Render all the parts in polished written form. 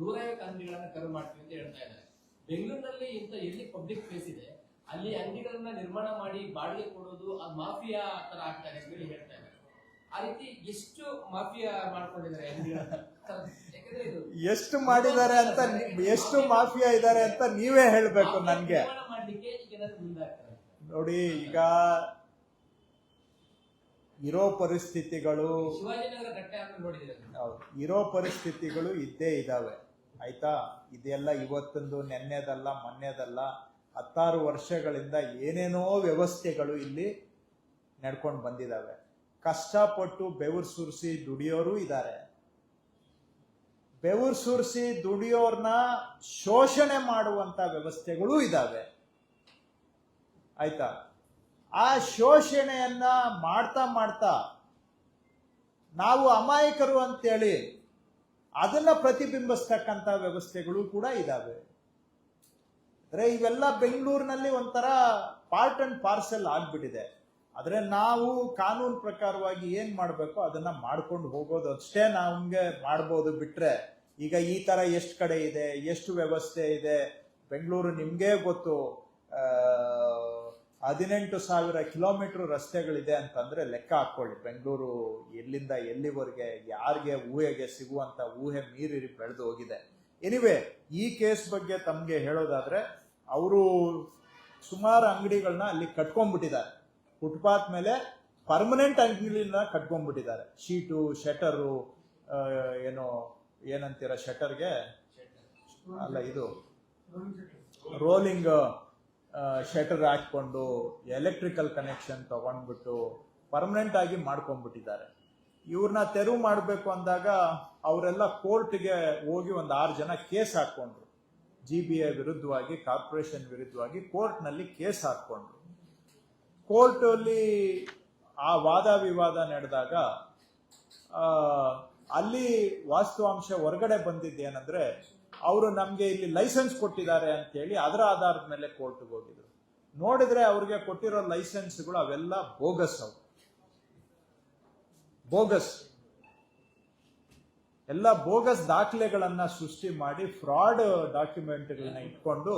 150 ಅಂಗಡಿಗಳನ್ನ ತೆರವು ಮಾಡ್ತೀವಿ ಅಂತ ಹೇಳ್ತಾ ಇದ್ದಾರೆ. ಬೆಂಗಳೂರಿನಲ್ಲಿ ಇಂತ ಎಲ್ಲಿ ಪಬ್ಲಿಕ್ ಪ್ಲೇಸ್ ಇದೆ ಅಲ್ಲಿ ಅಂಗಡಿಗಳನ್ನ ನಿರ್ಮಾಣ ಮಾಡಿ ಬಾಡಿಗೆ ಕೊಡೋದು ಅದು ಮಾಫಿಯಾ ತರ ಆಗ್ತಾರೆ ಅಂತ ಹೇಳಿ ಹೇಳ್ತಾ ಇದ್ದಾರೆ. ಆ ರೀತಿ ಎಷ್ಟು ಮಾಫಿಯಾ ಮಾಡ್ಕೊಂಡಿದ್ದಾರೆ ಎಷ್ಟು ಮಾಡಿದ್ದಾರೆ ಅಂತ, ಎಷ್ಟು ಮಾಫಿಯಾ ಇದ್ದಾರೆ ಅಂತ ನೀವೇ ಹೇಳ್ಬೇಕು ನನ್ಗೆ. ನೋಡಿ, ಈಗ ಇರೋ ಪರಿಸ್ಥಿತಿಗಳು ಇರೋ ಪರಿಸ್ಥಿತಿಗಳು ಇದ್ದೇ ಇದಾವೆ ಆಯ್ತಾ. ಇದೆಲ್ಲ ಇವತ್ತೊಂದು ನೆನ್ನೆದಲ್ಲ ಮೊನ್ನೆದಲ್ಲ, 16 ವರ್ಷಗಳಿಂದ ಏನೇನೋ ವ್ಯವಸ್ಥೆಗಳು ಇಲ್ಲಿ ನಡ್ಕೊಂಡು ಬಂದಿದಾವೆ. ಕಷ್ಟಪಟ್ಟು ಬೆವರು ಸುರಿಸಿ ದುಡಿಯೋರು ಇದ್ದಾರೆ. ಬೆವರು ಸುರಿಸಿ ದುಡಿಯೋರ್ನ ಶೋಷಣೆ ಮಾಡುವಂತ ವ್ಯವಸ್ಥೆಗಳು ಇದಾವೆ ಆಯ್ತಾ. ಆ ಶೋಷಣೆಯನ್ನ ಮಾಡ್ತಾ ಮಾಡ್ತಾ ನಾವು ಅಮಾಯಕರು ಅಂತೇಳಿ ಅದನ್ನ ಪ್ರತಿಬಿಂಬಿಸ್ತಕ್ಕಂಥ ವ್ಯವಸ್ಥೆಗಳು ಕೂಡ ಇದಾವೆ. ಅಂದ್ರೆ ಇವೆಲ್ಲ ಬೆಂಗಳೂರಿನಲ್ಲಿ ಒಂಥರ ಪಾರ್ಟ್ ಅಂಡ್ ಪಾರ್ಸೆಲ್ ಆಗ್ಬಿಟ್ಟಿದೆ. ಆದ್ರೆ ನಾವು ಕಾನೂನು ಪ್ರಕಾರವಾಗಿ ಏನ್ ಮಾಡ್ಬೇಕು ಅದನ್ನ ಮಾಡ್ಕೊಂಡು ಹೋಗೋದು ಅಷ್ಟೇ ನಮ್ಗೆ ಮಾಡ್ಬೋದು. ಬಿಟ್ರೆ ಈಗ ಈ ತರ ಎಷ್ಟು ಕಡೆ ಇದೆ, ಎಷ್ಟು ವ್ಯವಸ್ಥೆ ಇದೆ ಬೆಂಗಳೂರು ನಿಮ್ಗೆ ಗೊತ್ತು. 18,000 ಕಿಲೋಮೀಟರ್ ರಸ್ತೆಗಳಿದೆ ಅಂತಂದ್ರೆ ಲೆಕ್ಕ ಹಾಕೊಳ್ಳಿ. ಬೆಂಗಳೂರು ಎಲ್ಲಿಂದ ಎಲ್ಲಿವರೆಗೆ ಯಾರಿಗೆ ಊಹೆಗೆ ಸಿಗುವಂತ ಊಹೆ ಮೀರಿ ಬೆಳೆದು ಹೋಗಿದೆ. ಎನಿವೆ, ಈ ಕೇಸ್ ಬಗ್ಗೆ ತಮ್ಗೆ ಹೇಳೋದಾದ್ರೆ ಅವರು ಸುಮಾರು ಅಂಗಡಿಗಳನ್ನ ಅಲ್ಲಿ ಕಟ್ಕೊಂಡ್ಬಿಟ್ಟಿದ್ದಾರೆ. ಫುಟ್ಪಾತ್ ಮೇಲೆ ಪರ್ಮನೆಂಟ್ ಅಂಗಡಿಗಳನ್ನ ಕಟ್ಕೊಂಡ್ಬಿಟ್ಟಿದ್ದಾರೆ. ಶೀಟು, ಶಟರು, ಏನಂತೀರ ಶಟರ್ಗೆ ಅಲ್ಲ, ಇದು ರೋಲಿಂಗ್ ಶಟರ್ ಹಾಕೊಂಡು ಎಲೆಕ್ಟ್ರಿಕಲ್ ಕನೆಕ್ಷನ್ ತಗೊಂಡ್ಬಿಟ್ಟು ಪರ್ಮನೆಂಟ್ ಆಗಿ ಮಾಡ್ಕೊಂಡ್ಬಿಟ್ಟಿದ್ದಾರೆ. ಇವ್ರನ್ನ ತೆರವು ಮಾಡಬೇಕು ಅಂದಾಗ ಅವರೆಲ್ಲ ಕೋರ್ಟ್ಗೆ ಹೋಗಿ ಒಂದು 6 ಜನ ಕೇಸ್ ಹಾಕೊಂಡ್ರು. GBA ವಿರುದ್ಧವಾಗಿ, ಕಾರ್ಪೊರೇಷನ್ ವಿರುದ್ಧವಾಗಿ ಕೋರ್ಟ್ನಲ್ಲಿ ಕೇಸ್ ಹಾಕೊಂಡ್ರು. ಕೋರ್ಟಲ್ಲಿ ಆ ವಾದ ವಿವಾದ ನಡೆದಾಗ ಅಲ್ಲಿ ವಾಸ್ತವಾಂಶ ಹೊರಗಡೆ ಬಂದಿದ್ದೇನೆಂದ್ರೆ, ಅವರು ನಮ್ಗೆ ಇಲ್ಲಿ ಲೈಸೆನ್ಸ್ ಕೊಟ್ಟಿದ್ದಾರೆ ಅಂತೇಳಿ ಅದರ ಆಧಾರದ ಮೇಲೆ ಕೋರ್ಟ್ಗೆ ಹೋಗಿದ್ರು. ನೋಡಿದ್ರೆ ಅವ್ರಿಗೆ ಕೊಟ್ಟಿರೋ ಲೈಸೆನ್ಸ್ಗಳು ಅವೆಲ್ಲ ಬೋಗಸ್. ಅವು ಬೋಗಸ್, ಎಲ್ಲ ಬೋಗಸ್ ದಾಖಲೆಗಳನ್ನ ಸೃಷ್ಟಿ ಮಾಡಿ ಫ್ರಾಡ್ ಡಾಕ್ಯುಮೆಂಟ್ಗಳನ್ನ ಇಟ್ಕೊಂಡು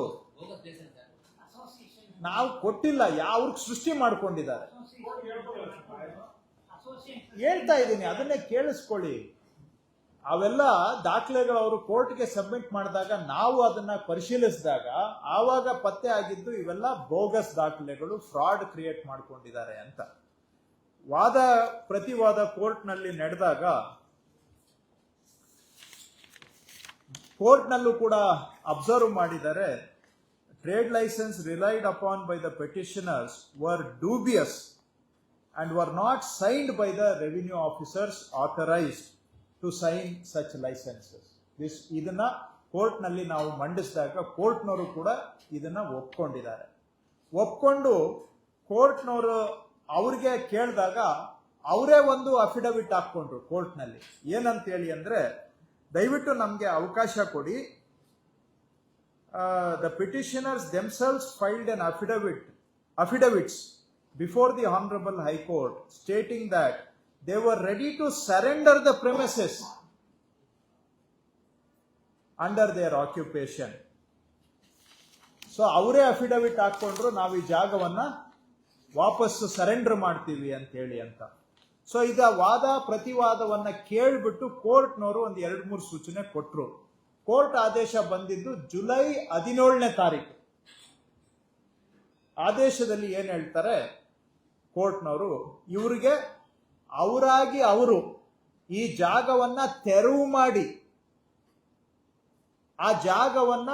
ನಾವು ಕೊಟ್ಟಿಲ್ಲ, ಅವ್ರಿಗೆ ಸೃಷ್ಟಿ ಮಾಡ್ಕೊಂಡಿದ್ದಾರೆ. ಹೇಳ್ತಾ ಇದ್ದೀನಿ, ಅದನ್ನೇ ಕೇಳಿಸ್ಕೊಳ್ಳಿ. ಅವೆಲ್ಲ ದಾಖಲೆಗಳು ಅವರು ಕೋರ್ಟ್ಗೆ ಸಬ್ಮಿಟ್ ಮಾಡಿದಾಗ ನಾವು ಅದನ್ನ ಪರಿಶೀಲಿಸಿದಾಗ ಆವಾಗ ಪತ್ತೆ ಆಗಿದ್ದು ಇವೆಲ್ಲ ಬೋಗಸ್ ದಾಖಲೆಗಳು, ಫ್ರಾಡ್ ಕ್ರಿಯೇಟ್ ಮಾಡ್ಕೊಂಡಿದ್ದಾರೆ ಅಂತ. ವಾದ ಪ್ರತಿವಾದ ಕೋರ್ಟ್ನಲ್ಲಿ ನಡೆದಾಗ ಕೋರ್ಟ್ನಲ್ಲೂ ಕೂಡ ಅಬ್ಸರ್ವ್ ಮಾಡಿದರೆ, trade licence relied upon by the petitioners were dubious and were not signed by the revenue officers authorized to sign such licenses. ಇದನ್ನ ಕೋರ್ಟ್ ನಲ್ಲಿ ನಾವು ಮಂಡಿಸಿದಾಗ ಕೋರ್ಟ್ನವರು ಕೂಡ ಇದನ್ನ ಒಪ್ಕೊಂಡಿದ್ದಾರೆ. ಒಪ್ಕೊಂಡು ಕೋರ್ಟ್ನವರು ಅವ್ರಿಗೆ ಕೇಳಿದಾಗ ಅವರೇ ಒಂದು ಅಫಿಡವಿಟ್ ಹಾಕೊಂಡ್ರು ಕೋರ್ಟ್ನಲ್ಲಿ. ಏನಂತ ಹೇಳಿ ಅಂದ್ರೆ, ದಯವಿಟ್ಟು ನಮ್ಗೆ ಅವಕಾಶ ಕೊಡಿ. The petitioners themselves filed an affidavits before the Honorable High Court stating that they were ready to surrender the premises under their occupation. So ಅವರೇ ಅಫಿಡವಿಟ್ ಹಾಕೊಂಡ್ರು, ನಾವು ಈ ಜಾಗವನ್ನ ವಾಪಸ್ಸು ಸರೆಂಡರ್ ಮಾಡ್ತೀವಿ ಅಂತ ಹೇಳಿ ಅಂತ. ಸೊ ಈಗ ವಾದ ಪ್ರತಿವಾದವನ್ನ ಕೇಳ್ಬಿಟ್ಟು ಕೋರ್ಟ್ನವರು ಒಂದು 2-3 ಸೂಚನೆ ಕೊಟ್ರು. ಕೋರ್ಟ್ ಆದೇಶ ಬಂದಿದ್ದು ಜುಲೈ 17ನೇ ತಾರೀಕು. ಆದೇಶದಲ್ಲಿ ಏನ್ ಹೇಳ್ತಾರೆ ಕೋರ್ಟ್ನವರು, ಇವರಿಗೆ ಅವರಾಗಿ ಅವರು ಈ ಜಾಗವನ್ನ ತೆರವು ಮಾಡಿ ಆ ಜಾಗವನ್ನ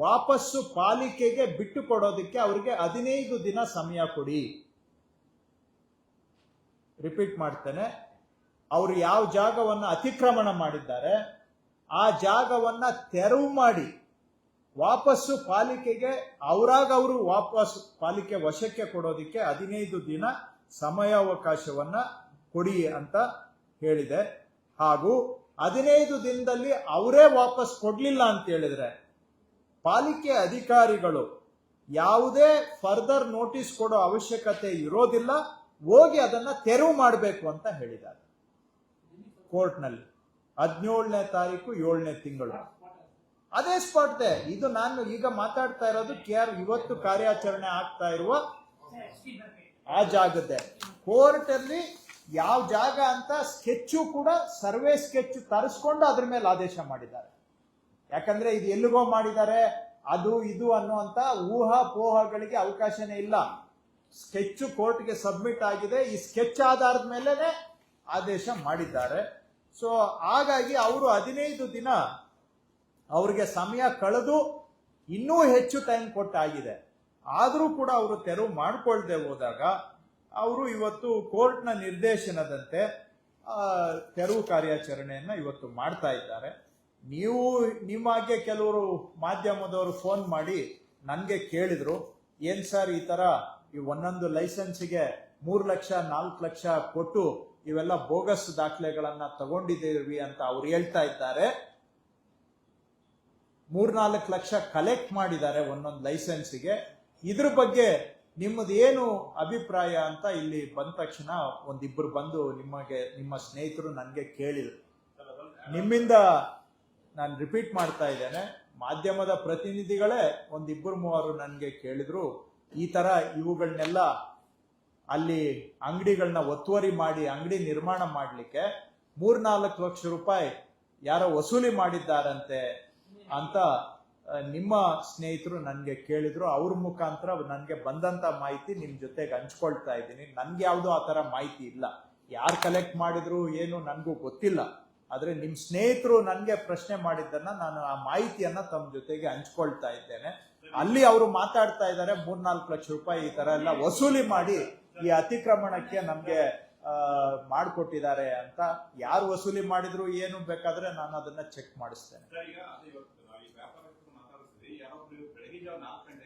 ವಾಪಸ್ಸು ಪಾಲಿಕೆಗೆ ಬಿಟ್ಟು ಕೊಡೋದಕ್ಕೆ ಅವರಿಗೆ 15 ದಿನ ಸಮಯ ಕೊಡಿ. ರಿಪೀಟ್ ಮಾಡ್ತೇನೆ, ಅವರು ಯಾವ ಜಾಗವನ್ನ ಅತಿಕ್ರಮಣ ಮಾಡಿದ್ದಾರೆ ಆ ಜಾಗವನ್ನ ತೆರವು ಮಾಡಿ ವಾಪಸ್ಸು ಪಾಲಿಕೆಗೆ ಅವರು ವಾಪಸ್ ಪಾಲಿಕೆ ವಶಕ್ಕೆ ಕೊಡೋದಿಕ್ಕೆ 15 ದಿನ ಸಮಯಾವಕಾಶವನ್ನ ಕೊಡಿ ಅಂತ ಹೇಳಿದೆ. ಹಾಗೂ 15 ದಿನದಲ್ಲಿ ಅವರೇ ವಾಪಸ್ ಕೊಡ್ಲಿಲ್ಲ ಅಂತ ಹೇಳಿದ್ರೆ ಪಾಲಿಕೆ ಅಧಿಕಾರಿಗಳು ಯಾವುದೇ ಫರ್ದರ್ ನೋಟಿಸ್ ಕೊಡೋ ಅವಶ್ಯಕತೆ ಇರೋದಿಲ್ಲ, ಹೋಗಿ ಅದನ್ನ ತೆರವು ಮಾಡಬೇಕು ಅಂತ ಹೇಳಿದ್ದಾರೆ ಕೋರ್ಟ್ನಲ್ಲಿ. 17ನೇ ತಾರೀಕು 7ನೇ ತಿಂಗಳು. ಅದೇ ಸ್ಪಾಟ್ದೆ. ಇದು ನಾನು ಈಗ ಮಾತಾಡ್ತಾ ಇರೋದು ಇವತ್ತು ಕಾರ್ಯಾಚರಣೆ ಆಗ್ತಾ ಇರುವ ಆ ಜಾಗದ್ದೇ. ಕೋರ್ಟ್ ಅಲ್ಲಿ ಯಾವ ಜಾಗ ಅಂತ ಸ್ಕೆಚ್ಚು ಕೂಡ ಸರ್ವೆ ಸ್ಕೆಚ್ ತರಿಸ್ಕೊಂಡು ಅದ್ರ ಮೇಲೆ ಆದೇಶ ಮಾಡಿದ್ದಾರೆ. ಯಾಕಂದ್ರೆ ಇದು ಎಲ್ಲಿಗೋ ಮಾಡಿದ್ದಾರೆ ಅದು ಇದು ಅನ್ನುವಂತ ಊಹಾಪೋಹಗಳಿಗೆ ಅವಕಾಶನೇ ಇಲ್ಲ. ಸ್ಕೆಚ್ ಕೋರ್ಟ್ಗೆ ಸಬ್ಮಿಟ್ ಆಗಿದೆ, ಈ ಸ್ಕೆಚ್ ಆಧಾರದ ಮೇಲೆನೆ ಆದೇಶ ಮಾಡಿದ್ದಾರೆ. ಸೊ ಹಾಗಾಗಿ ಅವರು 15 ದಿನ ಅವ್ರಿಗೆ ಸಮಯ ಕಳೆದು ಇನ್ನೂ ಹೆಚ್ಚು ಟೈಮ್ ಕೊಟ್ಟಾಗಿದೆ. ಆದರೂ ಕೂಡ ಅವರು ತೆರವು ಮಾಡ್ಕೊಳ್ದೆ ಹೋದಾಗ ಅವರು ಇವತ್ತು ಕೋರ್ಟ್ನ ನಿರ್ದೇಶನದಂತೆ ತೆರವು ಕಾರ್ಯಾಚರಣೆಯನ್ನ ಇವತ್ತು ಮಾಡ್ತಾ ಇದ್ದಾರೆ. ನೀವು ನಿಮಗೆ ಕೆಲವರು ಮಾಧ್ಯಮದವರು ಫೋನ್ ಮಾಡಿ ನನಗೆ ಕೇಳಿದ್ರು, ಏನ್ ಸರ್ ಈ ತರ ಈ ಒಂದೊಂದು ಲೈಸೆನ್ಸ್ಗೆ 3 ಲಕ್ಷ 4 ಲಕ್ಷ ಕೊಟ್ಟು ಇವೆಲ್ಲ ಬೋಗಸ್ ದಾಖಲೆಗಳನ್ನ ತಗೊಂಡಿದ್ದೀವಿ ಅಂತ ಅವ್ರು ಹೇಳ್ತಾ ಇದ್ದಾರೆ. 3-4 ಲಕ್ಷ ಕಲೆಕ್ಟ್ ಮಾಡಿದ್ದಾರೆ ಒಂದೊಂದು ಲೈಸೆನ್ಸ್ಗೆ. ಇದ್ರ ಬಗ್ಗೆ ನಿಮ್ಮದು ಏನು ಅಭಿಪ್ರಾಯ ಅಂತ ಇಲ್ಲಿ ಬಂದ ತಕ್ಷಣ ಒಂದಿಬ್ಬರು ಬಂದು ನಿಮ್ಮ ಸ್ನೇಹಿತರು ನನಗೆ ಕೇಳಿದ್ರು. ನಿಮ್ಮಿಂದ ನಾನು ರಿಪೀಟ್ ಮಾಡ್ತಾ ಇದ್ದೇನೆ, ಮಾಧ್ಯಮದ ಪ್ರತಿನಿಧಿಗಳೇ ಒಂದಿಬ್ಬರು ಮೂವರು ನನಗೆ ಕೇಳಿದ್ರು, ಈ ತರ ಇವುಗಳನ್ನೆಲ್ಲ ಅಲ್ಲಿ ಅಂಗಡಿಗಳನ್ನ ಒತ್ತುವರಿ ಮಾಡಿ ಅಂಗಡಿ ನಿರ್ಮಾಣ ಮಾಡಲಿಕ್ಕೆ 3-4 ಲಕ್ಷ ರೂಪಾಯಿ ಯಾರೋ ವಸೂಲಿ ಮಾಡಿದ್ದಾರಂತೆ ಅಂತ ನಿಮ್ಮ ಸ್ನೇಹಿತರು ನನಗೆ ಕೇಳಿದ್ರು. ಅವ್ರ ಮುಖಾಂತರ ನನಗೆ ಬಂದಂತ ಮಾಹಿತಿ ನಿಮ್ ಜೊತೆಗೆ ಹಂಚ್ಕೊಳ್ತಾ ಇದ್ದೀನಿ. ನನ್ಗೆ ಯಾವ್ದು ಆ ತರ ಮಾಹಿತಿ ಇಲ್ಲ. ಯಾರು ಕಲೆಕ್ಟ್ ಮಾಡಿದ್ರು ಏನು ನನ್ಗೂ ಗೊತ್ತಿಲ್ಲ. ಆದ್ರೆ ನಿಮ್ ಸ್ನೇಹಿತರು ನನ್ಗೆ ಪ್ರಶ್ನೆ ಮಾಡಿದ್ದನ್ನ ನಾನು ಆ ಮಾಹಿತಿಯನ್ನ ತಮ್ಮ ಜೊತೆಗೆ ಹಂಚ್ಕೊಳ್ತಾ ಇದ್ದೇನೆ. ಅಲ್ಲಿ ಅವರು ಮಾತಾಡ್ತಾ ಇದ್ದಾರೆ 3-4 ಲಕ್ಷ ರೂಪಾಯಿ ಈ ತರ ಎಲ್ಲ ವಸೂಲಿ ಮಾಡಿ ಈ ಅತಿಕ್ರಮಣಕ್ಕೆ ನಮ್ಗೆ ಮಾಡಿಕೊಟ್ಟಿದ್ದಾರೆ ಅಂತ. ಯಾರು ವಸೂಲಿ ಮಾಡಿದ್ರು ಏನು ಬೇಕಾದ್ರೆ ನಾನು ಅದನ್ನ ಚೆಕ್ ಮಾಡಿಸ್ತೇನೆ. ಈಗ ವ್ಯಾಪಾರಸ್ಥರು ಮಾತಾಡಿಸ್ತೀವಿ, ಯಾರೋ ಬೆಳಗ್ಗೆ 4